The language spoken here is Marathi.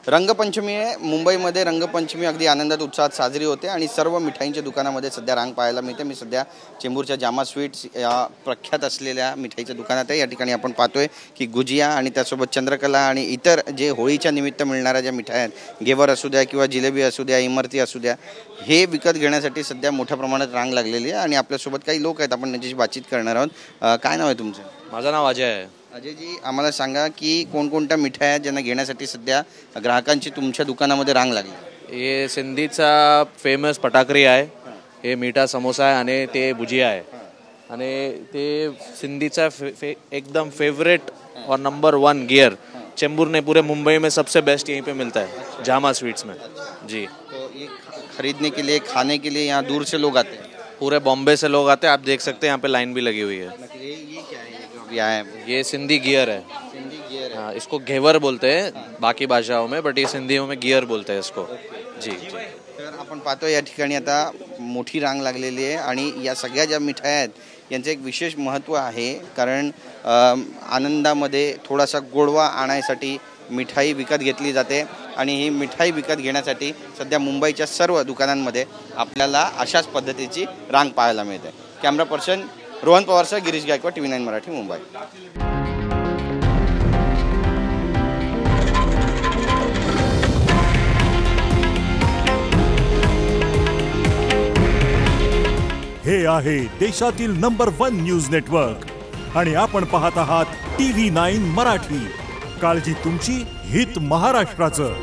रंगपंचमी आहे मुंबईमध्ये। रंगपंचमी अगदी आनंदात उत्साहात साजरी होते आणि सर्व मिठाईंच्या दुकानामध्ये सध्या रांग पाहायला मिळते। मी सध्या चेंबूरच्या जामा स्वीट्स या प्रख्यात असलेल्या मिठाईच्या दुकानात आहे। या ठिकाणी आपण पाहतोय की गुजिया आणि त्यासोबत चंद्रकला आणि इतर जे होळीच्या निमित्त मिळणाऱ्या ज्या मिठाई आहेत, घेवर असू द्या किंवा जिलेबी असू द्या, इमरती असू द्या, हे विकत घेण्यासाठी सध्या मोठ्या प्रमाणात रांग लागलेली आहे। आणि आपल्यासोबत काही लोक आहेत, आपण त्यांच्याशी बातचीत करणार आहोत। काय नाव आहे तुमचं? माझं नाव अजय आहे। अजय जी, आम्हाला सांगा की कोणकोणत्या मिठाई आहेत ज्यांना घेण्यासाठी सध्या ग्राहकांची तुमच्या दुकानामध्ये रांग लागली? ये सिंधीचा फेमस पटाकरी आहे, हे मीठा समोसा आहे आणि ते भुजिया आहे आणि ते सिंधीचा एकदम फेवरेट और नंबर 1 गियर चेंबूर ने पूरे मुंबई में सबसे बेस्ट यहीं पे मिलता है, जामा स्वीट्स में जी। तो ये खरीदने के लिए, खाने के लिए यहाँ दूर से लोग आते हैं? पूरे बॉम्बे से लोग आते हैं, आप देख सकते हैं यहाँ पे लाइन भी लगी हुई है। ये क्या है जो अभी आया है? ये सिंधी गियर है। सिंधी गियर है। हाँ, इसको घेवर बोलते हैं बाकी भाषाओं में, बट ये सिंधियों में गियर बोलते हैं इसको जी जी। तर आपण पाहतो या ठिकाणी आता मोठी रांग लागलेली आहे आणि या सगळ्या ज्या मिठाई आहेत यांचं एक विशेष महत्त्व आहे, कारण आनंदामध्ये थोडासा गोडवा आणायसाठी मिठाई विकत घेतली जाते आणि ही मिठाई विकत घेण्यासाठी सध्या मुंबईच्या सर्व दुकानांमध्ये आपल्याला अशाच पद्धतीची रांग पाहायला मिळते। कॅमेरा पर्सन रोहन पवारसह गिरीश गायकवाड, TV9 मराठी, मुंबई। हे आहे देशातील नंबर 1 न्यूज नेटवर्क आणि आपण पाहत आहात TV9 मराठी। काळजी तुमची, हित महाराष्ट्राचं।